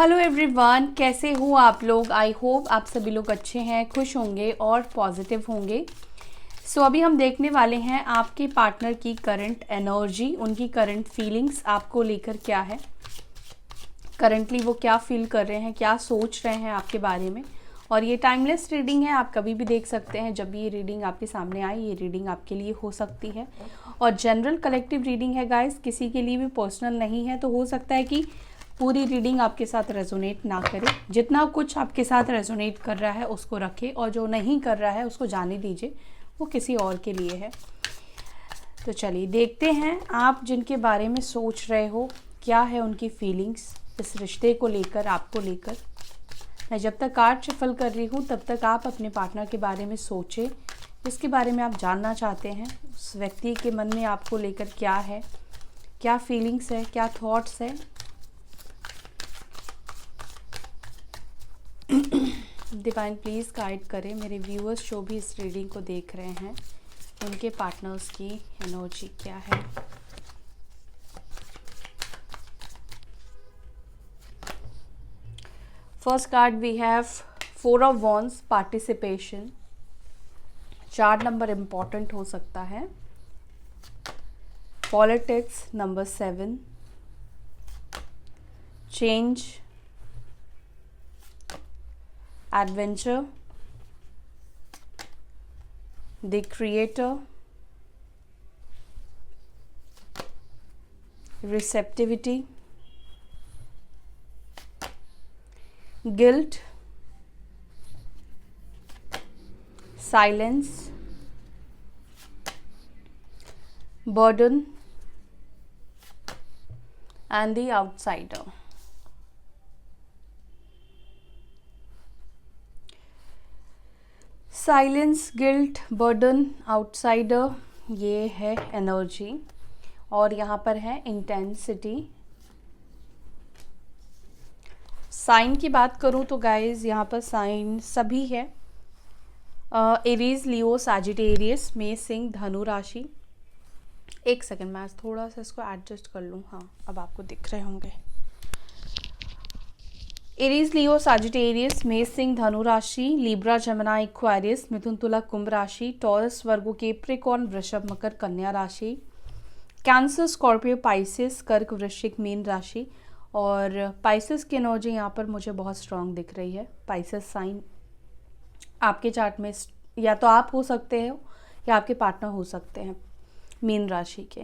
Hello everyone, कैसे हो आप लोग। आई होप आप सभी लोग अच्छे हैं, खुश होंगे और पॉजिटिव होंगे। सो अभी हम देखने वाले हैं आपके पार्टनर की करंट एनर्जी, उनकी करंट फीलिंग्स आपको लेकर क्या है, करंटली वो क्या फील कर रहे हैं, क्या सोच रहे हैं आपके बारे में। और ये टाइमलेस रीडिंग है, आप कभी भी देख सकते हैं। जब भी ये रीडिंग आपके सामने आए, ये रीडिंग आपके लिए हो सकती है। और जनरल कलेक्टिव रीडिंग है गाइस, किसी के लिए भी पर्सनल नहीं है। तो हो सकता है कि पूरी रीडिंग आपके साथ रेजोनेट ना करे। जितना कुछ आपके साथ रेजोनेट कर रहा है उसको रखें, और जो नहीं कर रहा है उसको जाने दीजिए, वो किसी और के लिए है। तो चलिए देखते हैं आप जिनके बारे में सोच रहे हो क्या है उनकी फीलिंग्स इस रिश्ते को लेकर, आपको लेकर। मैं जब तक कार्ड शफल कर रही हूँ तब तक आप अपने पार्टनर के बारे में सोचें, जिसके बारे में आप जानना चाहते हैं। उस व्यक्ति के मन में आपको लेकर क्या है, क्या फीलिंग्स है, क्या थॉट्स है। डिवाइन प्लीज़ गाइड करें मेरे व्यूअर्स जो भी इस रीडिंग को देख रहे हैं, उनके पार्टनर्स की एनर्जी क्या है। First card we have 4 of wands, participation. 4 number important हो सकता है। Politics number 7, change, adventure, the creator, receptivity, guilt, silence, burden, and the outsider. Silence, guilt, burden, outsider, ये है एनर्जी। और यहाँ पर है इंटेंसिटी। साइन की बात करूँ तो गाइज यहाँ पर साइन सभी है। एरीज, लियो, सैजिटेरियस, मेष, सिंह, धनु राशि। एक सेकंड, मैं थोड़ा सा इसको एडजस्ट कर लूँ। हाँ, अब आपको दिख रहे होंगे। एरीज, लियो, सैजिटेरियस, मेष, सिंह, धनु राशि, लिब्रा, जमुना, एक्वारियस, मिथुन, तुला, कुंभ राशि, टॉरस, वर्गो, कैप्रिकॉर्न, वृषभ, मकर, कन्या राशि, कैंसर, स्कॉर्पियो, पाइसेस, कर्क, वृश्चिक, मीन राशि। और पाइसेस की एनर्जी यहाँ पर मुझे बहुत स्ट्रांग दिख रही है। पाइसेस साइन आपके चार्ट में या तो आप हो सकते हो या आपके पार्टनर हो सकते हैं मीन राशि के।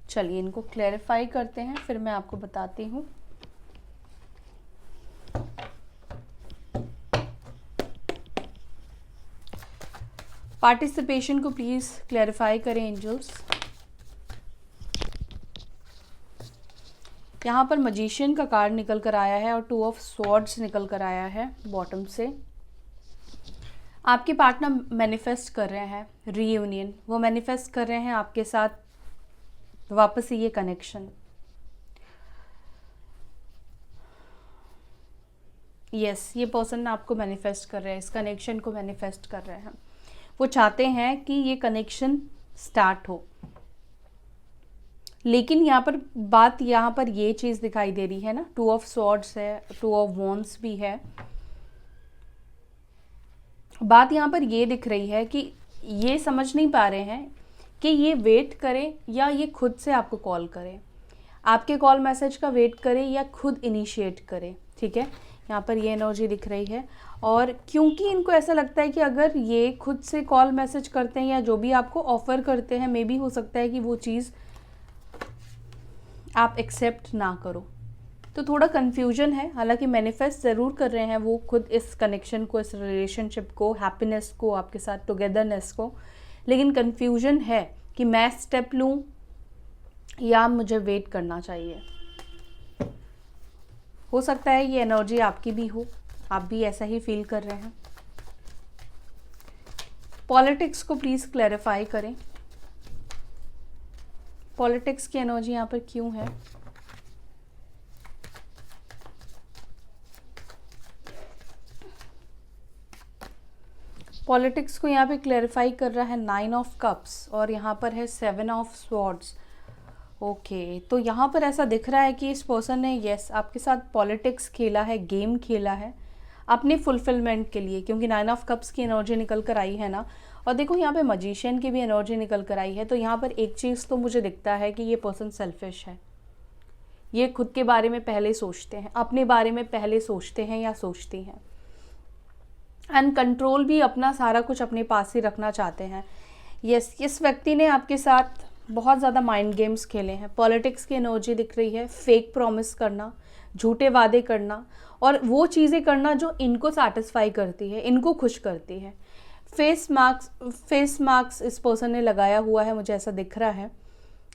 चलिए इनको क्लैरिफाई करते हैं, फिर मैं आपको बताती हूँ। पार्टिसिपेशन को प्लीज क्लैरिफाई करें एंजल्स। यहाँ पर मजिशियन का कार्ड निकल कर आया है और 2 ऑफ स्वॉर्ड्स निकल कर आया है बॉटम से। आपके पार्टनर मैनिफेस्ट कर रहे हैं रीयूनियन, वो मैनिफेस्ट कर रहे हैं आपके साथ वापस से ये कनेक्शन। यस, ये पर्सन आपको मैनिफेस्ट कर रहे हैं, इस कनेक्शन को मैनिफेस्ट कर रहे हैं। वो चाहते हैं कि ये कनेक्शन स्टार्ट हो। लेकिन यहाँ पर बात, यहाँ पर ये चीज़ दिखाई दे रही है ना, 2 ऑफ स्वॉर्ड्स है, 2 ऑफ वॉन्ड्स भी है। बात यहाँ पर ये दिख रही है कि ये समझ नहीं पा रहे हैं कि ये वेट करें या ये खुद से आपको कॉल करें, आपके कॉल मैसेज का वेट करें या खुद इनिशिएट करें। ठीक है, यहाँ पर ये एनर्जी दिख रही है। और क्योंकि इनको ऐसा लगता है कि अगर ये खुद से कॉल मैसेज करते हैं या जो भी आपको ऑफर करते हैं, मे बी हो सकता है कि वो चीज़ आप एक्सेप्ट ना करो। तो थोड़ा कन्फ्यूजन है। हालांकि मैनिफेस्ट ज़रूर कर रहे हैं वो खुद इस कनेक्शन को, इस रिलेशनशिप को, हैप्पीनेस को, आपके साथ टुगेदरनेस को। लेकिन कन्फ्यूजन है कि मैं स्टेप लूँ या मुझे वेट करना चाहिए। हो सकता है ये एनर्जी आपकी भी हो, आप भी ऐसा ही फील कर रहे हैं। पॉलिटिक्स को प्लीज़ क्लैरिफाई करें। पॉलिटिक्स की एनर्जी यहाँ पर क्यों है। पॉलिटिक्स को यहाँ पे क्लैरिफाई कर रहा है 9 ऑफ कप्स और यहाँ पर है 7 ऑफ स्वॉर्ड्स। ओके, तो यहाँ पर ऐसा दिख रहा है कि इस पर्सन ने यस आपके साथ पॉलिटिक्स खेला है, गेम खेला है अपने फुलफिलमेंट के लिए, क्योंकि 9 ऑफ कप्स की एनर्जी निकल कर आई है ना। और देखो यहाँ पे मजिशियन की भी एनर्जी निकल कर आई है। तो यहाँ पर एक चीज़ तो मुझे दिखता है कि ये पर्सन सेल्फिश है। ये खुद के बारे में पहले सोचते हैं, अपने बारे में पहले सोचते हैं या सोचती हैं, एंड कंट्रोल भी अपना सारा कुछ अपने पास ही रखना चाहते हैं। यस, इस व्यक्ति ने आपके साथ बहुत ज़्यादा माइंड गेम्स खेले हैं। पॉलिटिक्स की एनर्जी दिख रही है, फेक प्रॉमिस करना, झूठे वादे करना और वो चीज़ें करना जो इनको सेटिस्फाई करती है, इनको खुश करती है। फेस मार्क्स इस पर्सन ने लगाया हुआ है। मुझे ऐसा दिख रहा है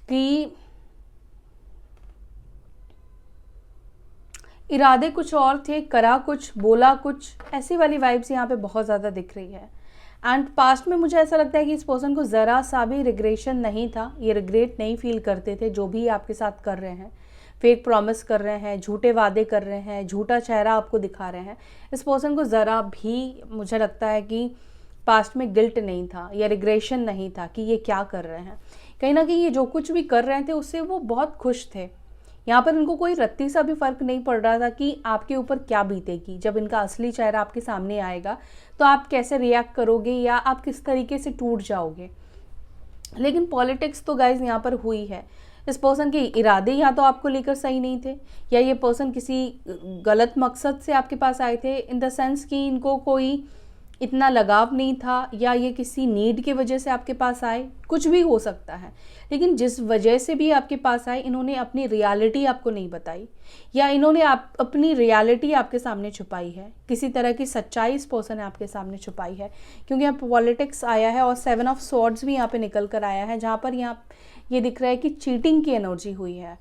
कि इरादे कुछ और थे, करा कुछ, बोला कुछ, ऐसी वाली वाइब्स यहाँ पे बहुत ज़्यादा दिख रही है। एंड पास्ट में मुझे ऐसा लगता है कि इस पर्सन को ज़रा सा भी रिग्रेशन नहीं था, ये रिग्रेट नहीं फील करते थे जो भी आपके साथ कर रहे हैं। फेक प्रॉमिस कर रहे हैं, झूठे वादे कर रहे हैं, झूठा चेहरा आपको दिखा रहे हैं। इस पर्सन को ज़रा भी मुझे लगता है कि पास्ट में गिल्ट नहीं था या रिग्रेशन नहीं था कि ये क्या कर रहे हैं। कहीं ना कहीं ये जो कुछ भी कर रहे थे उससे वो बहुत खुश थे। यहाँ पर इनको कोई रत्ती सा भी फ़र्क नहीं पड़ रहा था कि आपके ऊपर क्या बीतेगी। जब इनका असली चेहरा आपके सामने आएगा तो आप कैसे रिएक्ट करोगे या आप किस तरीके से टूट जाओगे। लेकिन पॉलिटिक्स तो गाइज यहाँ पर हुई है। इस पर्सन के इरादे या तो आपको लेकर सही नहीं थे या ये पर्सन किसी गलत मकसद से आपके पास आए थे, इन द सेंस कि इनको कोई इतना लगाव नहीं था या ये किसी नीड की वजह से आपके पास आए, कुछ भी हो सकता है। लेकिन जिस वजह से भी आपके पास आए, इन्होंने अपनी रियलिटी आपको नहीं बताई या इन्होंने अपनी रियलिटी आपके सामने छुपाई है। किसी तरह की सच्चाई इस पर्सन ने आपके सामने छुपाई है, क्योंकि यहाँ पॉलिटिक्स आया है और 7 ऑफ स्वॉर्ड्स भी यहाँ पे निकल कर आया है, जहाँ पर यहाँ ये दिख रहा है कि चीटिंग की एनर्जी हुई है।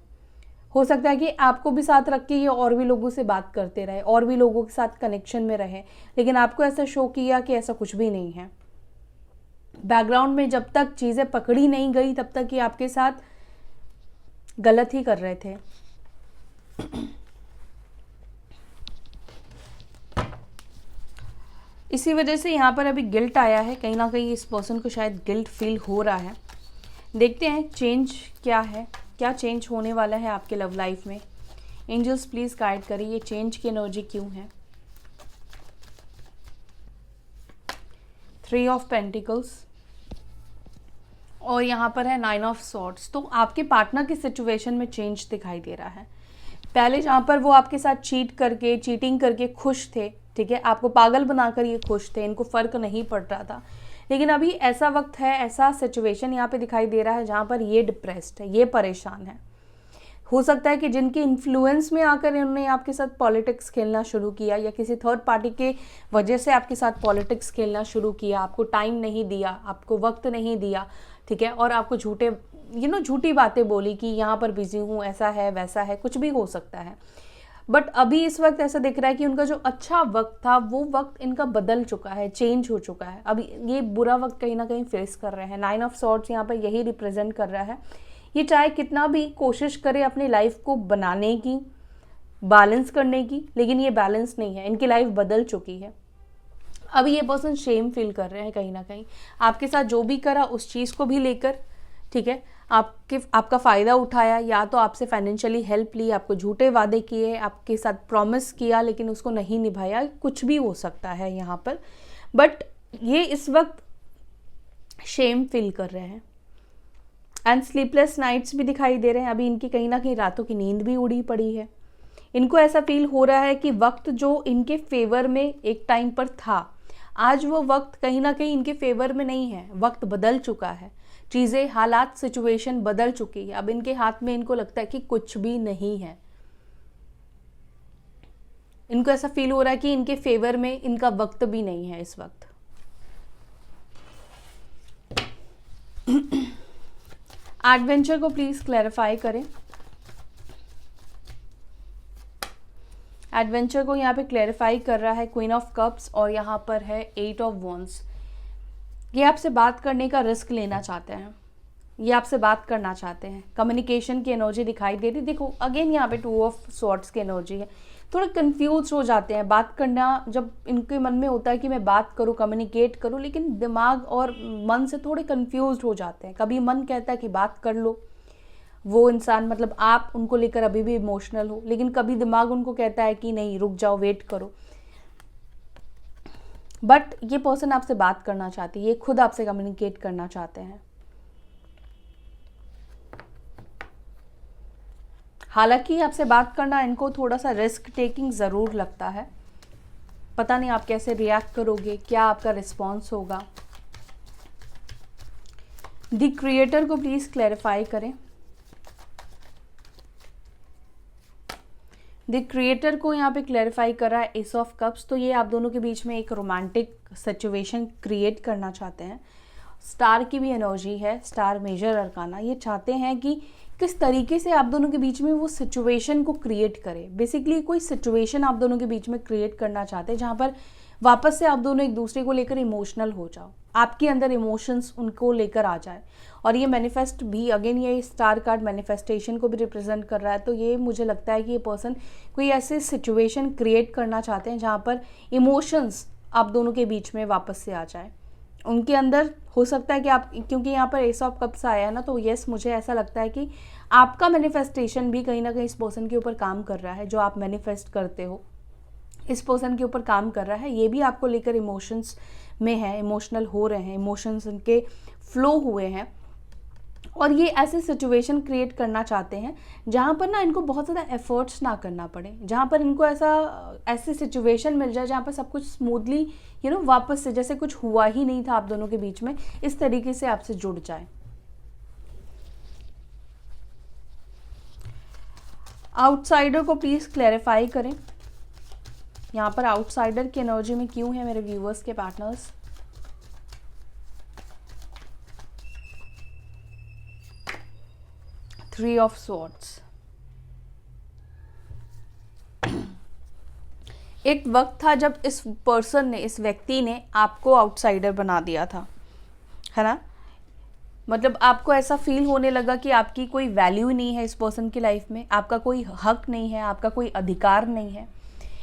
हो सकता है कि आपको भी साथ रख के ये और भी लोगों से बात करते रहे, और भी लोगों के साथ कनेक्शन में रहे, लेकिन आपको ऐसा शो किया कि ऐसा कुछ भी नहीं है। बैकग्राउंड में जब तक चीज़ें पकड़ी नहीं गई तब तक ये आपके साथ गलत ही कर रहे थे। इसी वजह से यहाँ पर अभी गिल्ट आया है। कहीं ना कहीं इस पर्सन को शायद गिल्ट फील हो रहा है। देखते हैं चेंज क्या है, क्या चेंज होने वाला है आपके लव लाइफ में। एंजल्स प्लीज गाइड करिए, ये चेंज की एनर्जी क्यों है। 3 ऑफ पेंटिकल्स और यहाँ पर है 9 ऑफ स्वॉर्ड्स। तो आपके पार्टनर की सिचुएशन में चेंज दिखाई दे रहा है। पहले जहाँ पर वो आपके साथ चीटिंग करके खुश थे, ठीक है, आपको पागल बनाकर ये खुश थे, इनको फ़र्क नहीं पड़ रहा था। लेकिन अभी ऐसा वक्त है, ऐसा सिचुएशन यहाँ पे दिखाई दे रहा है जहाँ पर ये डिप्रेस्ड है, ये परेशान है। हो सकता है कि जिनके इन्फ्लुएंस में आकर इन्होंने आपके साथ पॉलिटिक्स खेलना शुरू किया या किसी थर्ड पार्टी के वजह से आपके साथ पॉलिटिक्स खेलना शुरू किया, आपको टाइम नहीं दिया, आपको वक्त नहीं दिया, ठीक है, और आपको झूठी बातें बोली कि यहाँ पर बिजी हूँ, ऐसा है वैसा है, कुछ भी हो सकता है। बट अभी इस वक्त ऐसा दिख रहा है कि उनका जो अच्छा वक्त था वो वक्त इनका बदल चुका है, चेंज हो चुका है। अभी ये बुरा वक्त कहीं ना कहीं फेस कर रहे हैं। 9 ऑफ स्वॉर्ड्स यहाँ पर यही रिप्रेजेंट कर रहा है। ये चाहे कितना भी कोशिश करे अपनी लाइफ को बनाने की, बैलेंस करने की, लेकिन ये बैलेंस नहीं है, इनकी लाइफ बदल चुकी है। अभी ये पर्सन शेम फील कर रहे हैं कहीं ना कहीं, आपके साथ जो भी करा उस चीज़ को भी लेकर, ठीक है, आपका फ़ायदा उठाया, या तो आपसे फाइनेंशियली हेल्प ली, आपको झूठे वादे किए, आपके साथ प्रॉमिस किया लेकिन उसको नहीं निभाया, कुछ भी हो सकता है यहाँ पर। बट ये इस वक्त शेम फील कर रहे हैं एंड स्लीपलेस नाइट्स भी दिखाई दे रहे हैं। अभी इनकी कहीं ना कहीं रातों की नींद भी उड़ी पड़ी है। इनको ऐसा फील हो रहा है कि वक्त जो इनके फेवर में एक टाइम पर था, आज वो वक्त कहीं ना कहीं इनके फेवर में नहीं है। वक्त बदल चुका है, चीज़ें, हालात, सिचुएशन बदल चुकी है। अब इनके हाथ में इनको लगता है कि कुछ भी नहीं है। इनको ऐसा फील हो रहा है कि इनके फेवर में इनका वक्त भी नहीं है इस वक्त। एडवेंचर को प्लीज क्लैरिफाई करें। एडवेंचर को यहाँ पे क्लैरिफाई कर रहा है क्वीन ऑफ कप्स और यहाँ पर है 8 ऑफ वॉन्ड्स। ये आपसे बात करने का रिस्क लेना चाहते हैं, ये आपसे बात करना चाहते हैं, कम्युनिकेशन की एनर्जी दिखाई दे रही। देखो अगेन यहाँ पे 2 ऑफ स्वॉर्ड्स की एनर्जी है, थोड़ा कंफ्यूज हो जाते हैं बात करना, जब इनके मन में होता है कि मैं बात करूँ, कम्युनिकेट करूँ, लेकिन दिमाग और मन से थोड़े कंफ्यूज हो जाते हैं। कभी मन कहता है कि बात कर लो, वो इंसान मतलब आप उनको लेकर अभी भी इमोशनल हो, लेकिन कभी दिमाग उनको कहता है कि नहीं रुक जाओ, वेट करो। बट ये पर्सन आपसे बात करना चाहती है, ये खुद आपसे कम्युनिकेट करना चाहते हैं। हालांकि आपसे बात करना इनको थोड़ा सा रिस्क टेकिंग ज़रूर लगता है। पता नहीं आप कैसे रिएक्ट करोगे, क्या आपका रिस्पॉन्स होगा। द क्रिएटर को प्लीज़ क्लैरिफाई करें। द क्रिएटर को यहाँ पे क्लैरिफाई कर रहा है एस ऑफ कप्स। तो ये आप दोनों के बीच में एक रोमांटिक सिचुएशन क्रिएट करना चाहते हैं। स्टार की भी एनर्जी है, स्टार मेजर अरकाना। ये चाहते हैं कि किस तरीके से आप दोनों के बीच में वो सिचुएशन को क्रिएट करे। बेसिकली कोई सिचुएशन आप दोनों के बीच में क्रिएट करना चाहते हैं जहाँ पर वापस से आप दोनों एक दूसरे को लेकर इमोशनल हो जाओ, आपके अंदर इमोशंस उनको लेकर आ जाए। और ये मैनिफेस्ट भी, अगेन ये स्टार कार्ड मैनिफेस्टेशन को भी रिप्रेजेंट कर रहा है। तो ये मुझे लगता है कि ये पर्सन कोई ऐसे सिचुएशन क्रिएट करना चाहते हैं जहाँ पर इमोशंस आप दोनों के बीच में वापस से आ जाए उनके अंदर। हो सकता है कि आप, क्योंकि यहाँ पर एस ऑफ कप्स आया है ना, तो यस मुझे ऐसा लगता है कि आपका मैनिफेस्टेशन भी कहीं ना कहीं इस पर्सन के ऊपर काम कर रहा है। जो आप मैनिफेस्ट करते हो इस पर्सन के ऊपर काम कर रहा है। ये भी आपको लेकर इमोशंस में है, इमोशनल हो रहे हैं, इमोशंस उनके फ्लो हुए हैं। और ये ऐसे सिचुएशन क्रिएट करना चाहते हैं जहाँ पर ना इनको बहुत ज़्यादा एफर्ट्स ना करना पड़े, जहाँ पर इनको ऐसी सिचुएशन मिल जाए जहाँ पर सब कुछ स्मूथली वापस से जैसे कुछ हुआ ही नहीं था आप दोनों के बीच में, इस तरीके से आपसे जुड़ जाए। आउटसाइडर को प्लीज़ क्लैरिफाई करें। यहाँ पर आउटसाइडर की एनर्जी में क्यों है मेरे व्यूअर्स के पार्टनर्स। Three of swords. एक वक्त था जब इस पर्सन ने, इस व्यक्ति ने आपको आउटसाइडर बना दिया था, है ना। मतलब आपको ऐसा फील होने लगा कि आपकी कोई वैल्यू नहीं है इस पर्सन की लाइफ में, आपका कोई हक नहीं है, आपका कोई अधिकार नहीं है।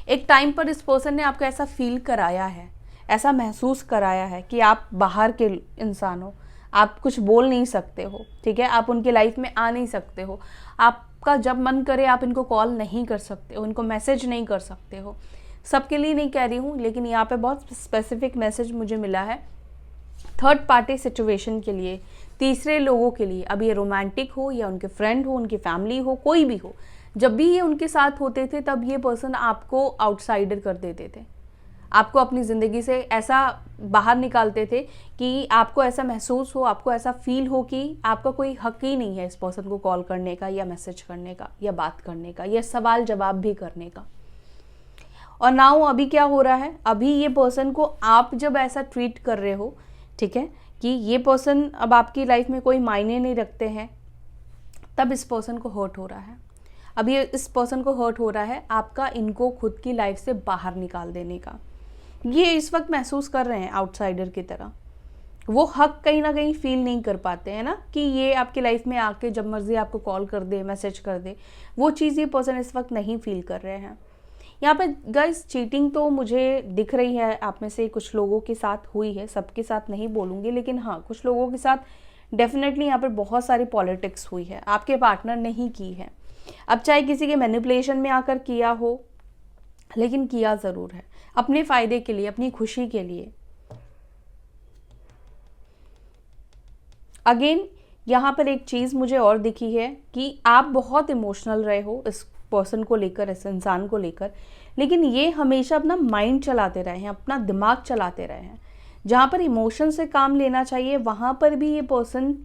एक टाइम पर इस पर्सन ने आपको ऐसा फील कराया है, ऐसा महसूस कराया है कि आप बाहर के इंसान हो, आप कुछ बोल नहीं सकते हो, ठीक है, आप उनके लाइफ में आ नहीं सकते हो, आपका जब मन करे आप इनको कॉल नहीं कर सकते हो, इनको मैसेज नहीं कर सकते हो। सबके लिए नहीं कह रही हूँ, लेकिन यहाँ पे बहुत स्पेसिफिक मैसेज मुझे मिला है थर्ड पार्टी सिचुएशन के लिए, तीसरे लोगों के लिए। अब ये रोमांटिक हो या उनके फ्रेंड हो, उनकी फैमिली हो, कोई भी हो, जब भी ये उनके साथ होते थे तब ये पर्सन आपको आउटसाइडर कर देते थे, आपको अपनी ज़िंदगी से ऐसा बाहर निकालते थे कि आपको ऐसा महसूस हो, आपको ऐसा फील हो कि आपका कोई हक ही नहीं है इस पर्सन को कॉल करने का या मैसेज करने का या बात करने का या सवाल जवाब भी करने का। और नाउ अभी क्या हो रहा है, अभी ये पर्सन को आप जब ऐसा ट्रीट कर रहे हो, ठीक है, कि ये पर्सन अब आपकी लाइफ में कोई मायने नहीं रखते हैं, तब इस पर्सन को हर्ट हो रहा है। अब ये इस पर्सन को हर्ट हो रहा है आपका इनको खुद की लाइफ से बाहर निकाल देने का। ये इस वक्त महसूस कर रहे हैं आउटसाइडर की तरह, वो हक कहीं ना कहीं फील नहीं कर पाते हैं ना, कि ये आपकी लाइफ में आके जब मर्जी आपको कॉल कर दे, मैसेज कर दे, वो चीज़ ये पर्सन इस वक्त नहीं फील कर रहे हैं। यहाँ पे गाइस चीटिंग तो मुझे दिख रही है आप में से कुछ लोगों के साथ हुई है, सबके साथ नहीं बोलूँगी, लेकिन हाँ कुछ लोगों के साथ डेफिनेटली यहाँ पर बहुत सारी पॉलिटिक्स हुई है, आपके पार्टनर ने ही की है। अब चाहे किसी के मैनिपुलेशन में आकर किया हो, लेकिन किया ज़रूर है अपने फ़ायदे के लिए, अपनी खुशी के लिए। अगेन यहाँ पर एक चीज़ मुझे और दिखी है कि आप बहुत इमोशनल रहे हो इस पर्सन को लेकर, इस इंसान को लेकर, लेकिन ये हमेशा अपना माइंड चलाते रहे हैं, अपना दिमाग चलाते रहे हैं। जहाँ पर इमोशन से काम लेना चाहिए वहाँ पर भी ये पर्सन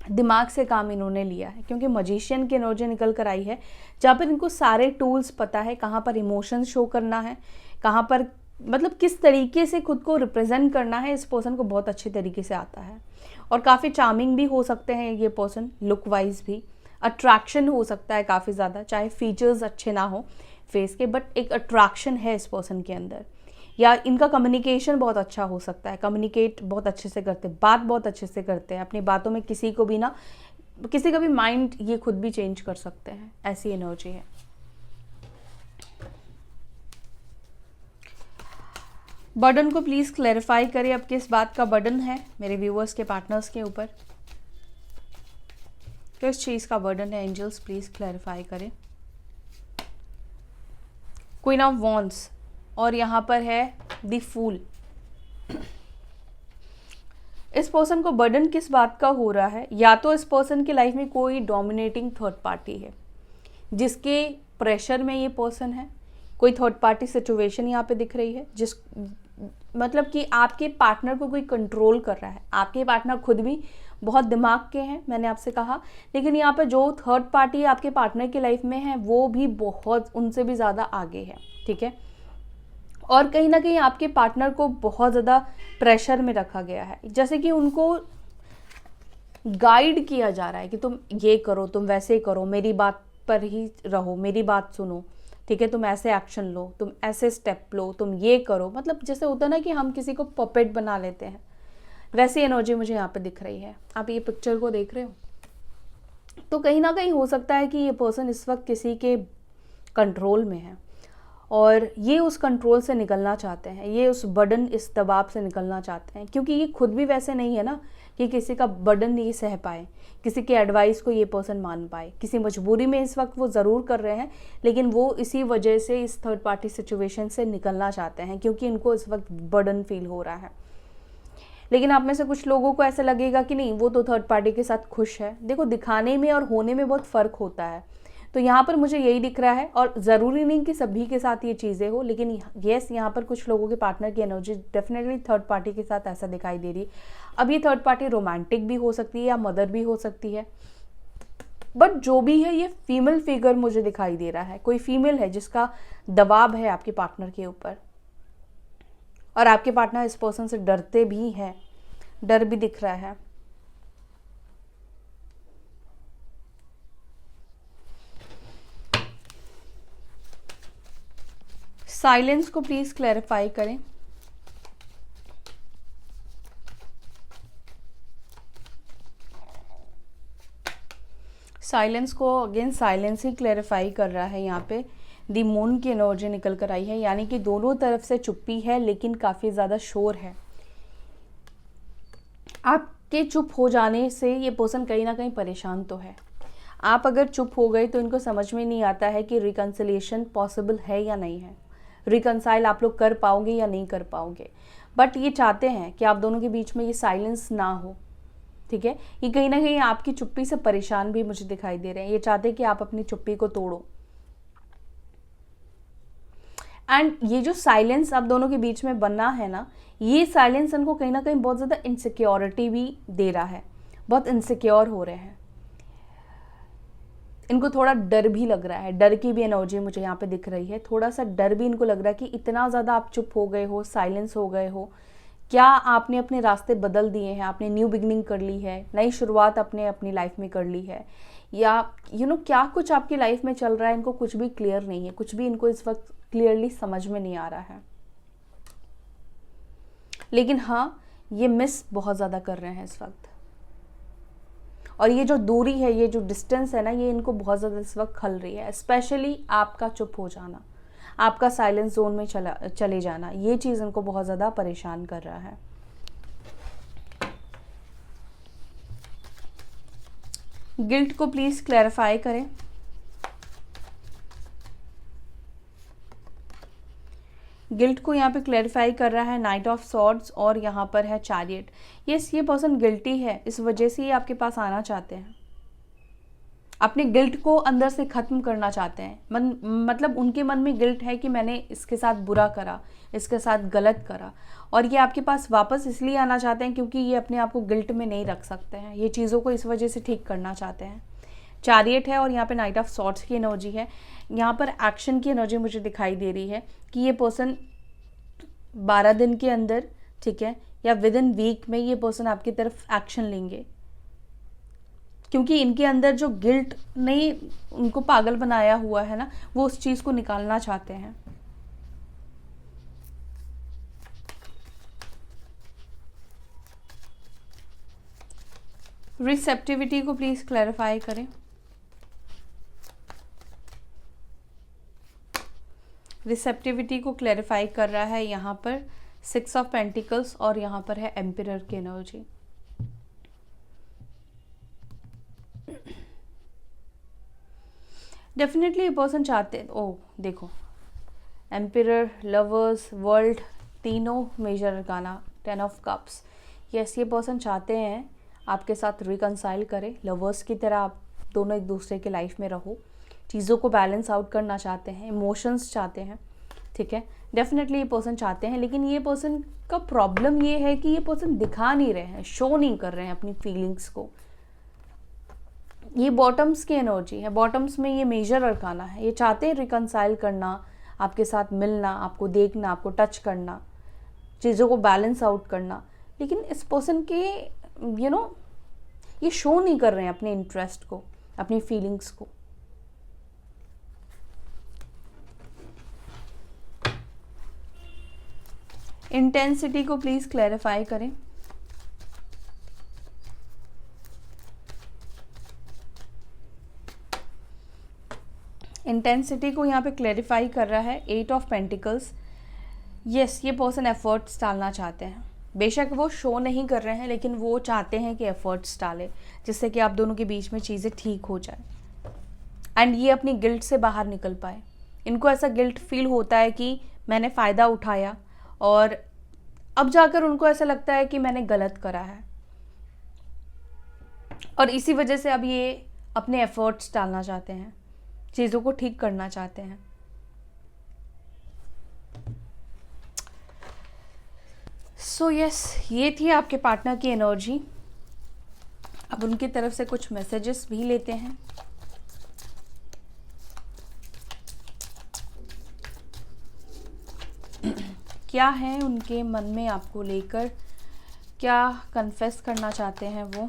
दिमाग से काम इन्होंने लिया है, क्योंकि मजिशियन की एनर्जी निकल कर आई है, जहाँ पर इनको सारे टूल्स पता है, कहाँ पर इमोशन शो करना है, कहाँ पर मतलब किस तरीके से खुद को रिप्रेजेंट करना है, इस पर्सन को बहुत अच्छे तरीके से आता है। और काफ़ी चार्मिंग भी हो सकते हैं ये पर्सन, लुक वाइज भी अट्रैक्शन हो सकता है काफ़ी ज़्यादा, चाहे फीचर्स अच्छे ना हो फेस के, बट एक अट्रैक्शन है इस पर्सन के अंदर। या इनका कम्युनिकेशन बहुत अच्छा हो सकता है, कम्युनिकेट बहुत अच्छे से करते हैं, बात बहुत अच्छे से करते हैं, अपनी बातों में किसी को भी ना, किसी का भी माइंड ये खुद भी चेंज कर सकते हैं, ऐसी एनर्जी है। बर्डन को प्लीज़ क्लैरिफाई करें, अब किस बात का बर्डन है मेरे व्यूअर्स के पार्टनर्स के ऊपर, किस चीज़ का बर्डन है एंजल्स, प्लीज़ क्लैरिफाई करें। क्वीन ऑफ वॉन्ड्स और यहाँ पर है द फूल। इस पर्सन को बर्डन किस बात का हो रहा है, या तो इस पर्सन की लाइफ में कोई डोमिनेटिंग थर्ड पार्टी है जिसके प्रेशर में ये पर्सन है, कोई थर्ड पार्टी सिचुएशन यहाँ पे दिख रही है, जिस मतलब कि आपके पार्टनर को कोई कंट्रोल कर रहा है। आपके पार्टनर खुद भी बहुत दिमाग के हैं, मैंने आपसे कहा, लेकिन यहाँ पे जो थर्ड पार्टी आपके पार्टनर की लाइफ में है वो भी बहुत उनसे भी ज़्यादा आगे है, ठीक है। और कहीं ना कहीं आपके पार्टनर को बहुत ज़्यादा प्रेशर में रखा गया है, जैसे कि उनको गाइड किया जा रहा है कि तुम ये करो, तुम वैसे करो, मेरी बात पर ही रहो, मेरी बात सुनो, ठीक है, तुम ऐसे एक्शन लो, तुम ऐसे स्टेप लो, तुम ये करो। मतलब जैसे होता है ना कि हम किसी को पपेट बना लेते हैं, वैसी एनर्जी मुझे यहाँ पे दिख रही है। आप ये पिक्चर को देख रहे हो, तो कहीं ना कहीं हो सकता है कि ये पर्सन इस वक्त किसी के कंट्रोल में है और ये उस कंट्रोल से निकलना चाहते हैं, ये उस बर्डन, इस दबाव से निकलना चाहते हैं, क्योंकि ये खुद भी वैसे नहीं है ना कि किसी का बर्डन नहीं सह पाए, किसी के एडवाइस को ये पर्सन मान पाए। किसी मजबूरी में इस वक्त वो ज़रूर कर रहे हैं, लेकिन वो इसी वजह से इस थर्ड पार्टी सिचुएशन से निकलना चाहते हैं, क्योंकि इनको इस वक्त बर्डन फील हो रहा है। लेकिन आप में से कुछ लोगों को ऐसा लगेगा कि नहीं, वो तो थर्ड पार्टी के साथ खुश है। देखो, दिखाने में और होने में बहुत फ़र्क होता है, तो यहाँ पर मुझे यही दिख रहा है। और ज़रूरी नहीं कि सभी के साथ ये चीज़ें हो, लेकिन येस, यहाँ पर कुछ लोगों के पार्टनर की एनर्जी डेफिनेटली थर्ड पार्टी के साथ ऐसा दिखाई दे रही। अब ये थर्ड पार्टी रोमांटिक भी हो सकती है या मदर भी हो सकती है, बट जो भी है ये फीमेल फिगर मुझे दिखाई दे रहा है। कोई फीमेल है जिसका दबाव है आपके पार्टनर के ऊपर, और आपके पार्टनर इस पर्सन से डरते भी हैं, डर भी दिख रहा है। साइलेंस को प्लीज क्लैरिफाई करें। साइलेंस को अगेन साइलेंस ही क्लैरिफाई कर रहा है। यहाँ पे दी मून की एनर्जी निकल कर आई है, यानी कि दोनों तरफ से चुप्पी है, लेकिन काफ़ी ज़्यादा शोर है। आपके चुप हो जाने से ये पर्सन कहीं ना कहीं परेशान तो है। आप अगर चुप हो गए तो इनको समझ में नहीं आता है कि रिकन्सिलिएशन पॉसिबल है या नहीं है, रिकन्साइल आप लोग कर पाओगे या नहीं कर पाओगे। बट ये चाहते हैं कि आप दोनों के बीच में ये साइलेंस ना हो, ठीक है। ये कहीं ना कहीं आपकी चुप्पी से परेशान भी मुझे दिखाई दे रहे हैं। ये चाहते हैं कि आप अपनी चुप्पी को तोड़ो। एंड ये जो साइलेंस आप दोनों के बीच में बनना है ना, ये साइलेंस इनको कहीं ना कहीं बहुत ज़्यादा इनसिक्योरिटी भी दे रहा है, बहुत इनसिक्योर हो रहे हैं। इनको थोड़ा डर भी लग रहा है, डर की भी एनर्जी मुझे यहाँ पे दिख रही है। थोड़ा सा डर भी इनको लग रहा है कि इतना ज़्यादा आप चुप हो गए हो, साइलेंस हो गए हो, क्या आपने अपने रास्ते बदल दिए हैं, आपने न्यू बिगनिंग कर ली है, नई शुरुआत आपने अपनी लाइफ में कर ली है, या क्या कुछ आपकी लाइफ में चल रहा है। इनको कुछ भी क्लियर नहीं है, कुछ भी इनको इस वक्त क्लियरली समझ में नहीं आ रहा है। लेकिन हाँ, ये मिस बहुत ज़्यादा कर रहे हैं इस वक्त, और ये जो दूरी है, ये जो डिस्टेंस है ना, ये इनको बहुत ज़्यादा इस वक्त खल रही है। स्पेशली आपका चुप हो जाना, आपका साइलेंस जोन में चले जाना, ये चीज़ इनको बहुत ज़्यादा परेशान कर रहा है। गिल्ट को प्लीज़ क्लैरिफाई करें। गिल्ट को यहाँ पे क्लैरिफाई कर रहा है नाइट ऑफ सॉर्ड्स, और यहाँ पर है चैरियट। यस, ये पर्सन गिल्टी है, इस वजह से ये आपके पास आना चाहते हैं, अपने गिल्ट को अंदर से ख़त्म करना चाहते हैं। मतलब उनके मन में गिल्ट है कि मैंने इसके साथ बुरा करा, इसके साथ गलत करा, और ये आपके पास वापस इसलिए आना चाहते हैं क्योंकि ये अपने आप को गिल्ट में नहीं रख सकते हैं। ये चीज़ों को इस वजह से ठीक करना चाहते हैं। चैरियट है और यहाँ पे नाइट ऑफ सॉर्ड्स की एनर्जी है। यहाँ पर एक्शन की एनर्जी मुझे दिखाई दे रही है कि ये पर्सन 12 दिन के अंदर, ठीक है, या विद इन वीक में ये पर्सन आपकी तरफ एक्शन लेंगे, क्योंकि इनके अंदर जो गिल्ट ने उनको पागल बनाया हुआ है ना, वो उस चीज़ को निकालना चाहते हैं। रिसेप्टिविटी को प्लीज क्लैरिफाई करें। रिसेप्टिविटी को क्लैरिफाई कर रहा है यहाँ पर 6 ऑफ पेंटिकल्स और यहाँ पर है एम्पिरर की एनर्जी। डेफिनेटली ये पर्सन चाहते, ओ देखो एम्पिरर, लवर्स, वर्ल्ड, तीनों major arcana, 10 of cups. Yes, ये पर्सन चाहते हैं आपके साथ रिकंसाइल करें, लवर्स की तरह आप दोनों एक दूसरे के लाइफ में रहो, चीज़ों को बैलेंस आउट करना चाहते हैं, इमोशंस चाहते हैं, ठीक है। डेफिनेटली ये पर्सन चाहते हैं, लेकिन ये पर्सन का प्रॉब्लम ये है कि ये पर्सन दिखा नहीं रहे हैं, शो नहीं कर रहे हैं अपनी फीलिंग्स को। ये बॉटम्स की एनर्जी है, बॉटम्स में ये मेजर अरकाना है। ये चाहते हैं रिकंसाइल करना, आपके साथ मिलना, आपको देखना, आपको टच करना, चीज़ों को बैलेंस आउट करना, लेकिन इस पर्सन के ये शो नहीं कर रहे हैं अपने इंटरेस्ट को, अपनी फीलिंग्स को। इंटेंसिटी को प्लीज क्लैरिफाई करें। इंटेंसिटी को यहाँ पे क्लैरिफाई कर रहा है 8 ऑफ पेंटिकल्स। यस, ये पर्सन एफर्ट्स डालना चाहते हैं, बेशक वो शो नहीं कर रहे हैं, लेकिन वो चाहते हैं कि एफर्ट्स डालें जिससे कि आप दोनों के बीच में चीज़ें ठीक हो जाए एंड ये अपनी गिल्ट से बाहर निकल पाए। इनको ऐसा गिल्ट फील होता है कि मैंने फ़ायदा उठाया और अब जाकर उनको ऐसा लगता है कि मैंने गलत करा है, और इसी वजह से अब ये अपने एफर्ट्स डालना चाहते हैं, चीज़ों को ठीक करना चाहते हैं। सो यस, ये थी आपके पार्टनर की एनर्जी। अब उनकी तरफ से कुछ मैसेजेस भी लेते हैं। क्या है उनके मन में आपको लेकर, क्या कन्फेस करना चाहते हैं वो।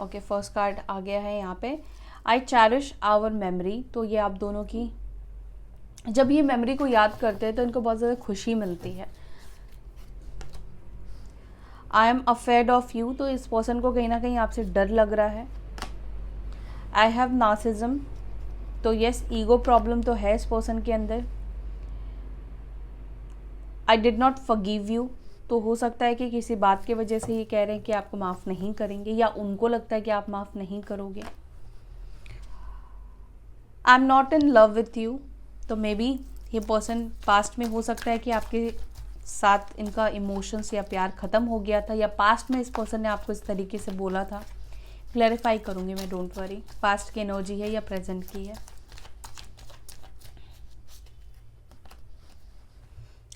ओके, फर्स्ट कार्ड आ गया है यहाँ पे, आई चेरिश आवर मेमोरी। तो ये आप दोनों की, जब ये मेमोरी को याद करते हैं तो इनको बहुत ज़्यादा खुशी मिलती है। I am afraid of you, तो इस पर्सन को कहीं ना कहीं आपसे डर लग रहा है। आई हैव नार्सिज्म, तो यस, ईगो प्रॉब्लम तो है इस पर्सन के अंदर। I did not forgive you, तो हो सकता है कि किसी बात की वजह से ये कह रहे हैं कि आपको माफ़ नहीं करेंगे, या उनको लगता है कि आप माफ़ नहीं करोगे। I am not in love with you, तो मे बी ये पर्सन पास्ट में हो सकता है कि आपके साथ इनका इमोशंस या प्यार ख़त्म हो गया था, या पास्ट में इस पर्सन ने आपको इस तरीके से बोला था। क्लैरिफाई करूँगी मैं, डोंट वरी। पास्ट की एनर्जी है या प्रेजेंट की है।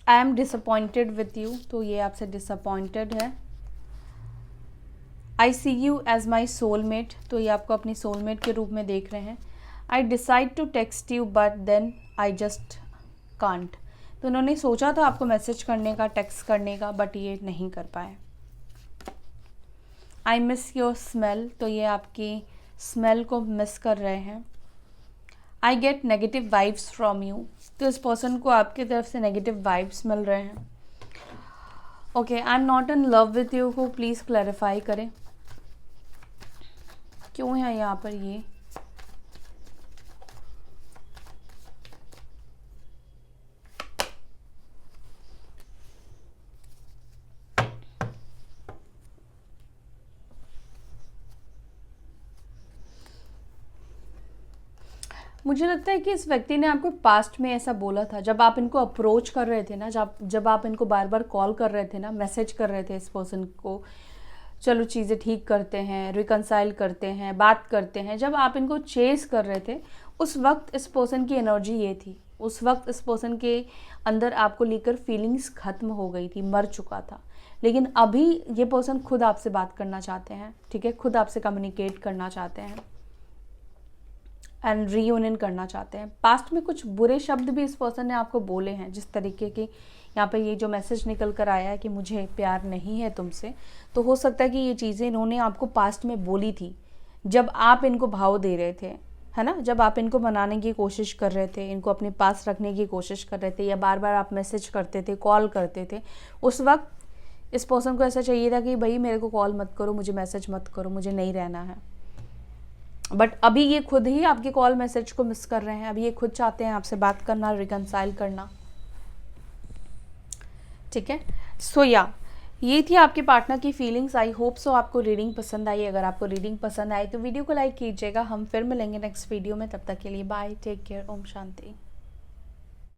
I am disappointed with you, तो ये आपसे डिसअपॉइंटेड है। आई सी यू एज माई सोलमेट, तो ये आपको अपनी सोलमेट के रूप में देख रहे हैं। I decide to text you but then I just can't, तो उन्होंने सोचा था आपको मैसेज करने का, टेक्स्ट करने का, बट ये नहीं कर पाए। आई मिस योर स्मेल, तो ये आपकी स्मेल को मिस कर रहे हैं। I get negative vibes from you, तो इस पर्सन को आपकी तरफ से नेगेटिव वाइब्स मिल रहे हैं। Okay, I am not in love with you को प्लीज़ क्लैरिफाई करें, क्यों है यहाँ पर ये। मुझे लगता है कि इस व्यक्ति ने आपको पास्ट में ऐसा बोला था, जब आप इनको अप्रोच कर रहे थे ना, जब आप इनको बार बार कॉल कर रहे थे ना, मैसेज कर रहे थे इस पर्सन को, चलो चीज़ें ठीक करते हैं, रिकंसाइल करते हैं, बात करते हैं, जब आप इनको चेस कर रहे थे, उस वक्त इस पर्सन की एनर्जी ये थी। उस वक्त इस पर्सन के अंदर आपको लेकर फीलिंग्स ख़त्म हो गई थी, मर चुका था। लेकिन अभी ये पर्सन खुद आपसे बात करना चाहते हैं, ठीक है, खुद आपसे कम्युनिकेट करना चाहते हैं एंड रीयूनियन करना चाहते हैं। पास्ट में कुछ बुरे शब्द भी इस पर्सन ने आपको बोले हैं, जिस तरीके की यहाँ पे ये जो मैसेज निकल कर आया है कि मुझे प्यार नहीं है तुमसे, तो हो सकता है कि ये चीज़ें इन्होंने आपको पास्ट में बोली थी जब आप इनको भाव दे रहे थे, है ना, जब आप इनको मनाने की कोशिश कर रहे थे, इनको अपने पास रखने की कोशिश कर रहे थे, या बार बार आप मैसेज करते थे, कॉल करते थे, उस वक्त इस पर्सन को ऐसा चाहिए था कि भाई मेरे को कॉल मत करो, मुझे मैसेज मत करो, मुझे नहीं रहना है। बट अभी ये खुद ही आपके कॉल मैसेज को मिस कर रहे हैं। अभी ये खुद चाहते हैं आपसे बात करना, रिकंसाइल करना। ठीक है, सो ये थी आपके पार्टनर की फीलिंग्स। आई होप सो आपको रीडिंग पसंद आई। अगर आपको रीडिंग पसंद आई तो वीडियो को लाइक कीजिएगा। हम फिर मिलेंगे नेक्स्ट वीडियो में, तब तक के लिए bye, take care, Om Shanti.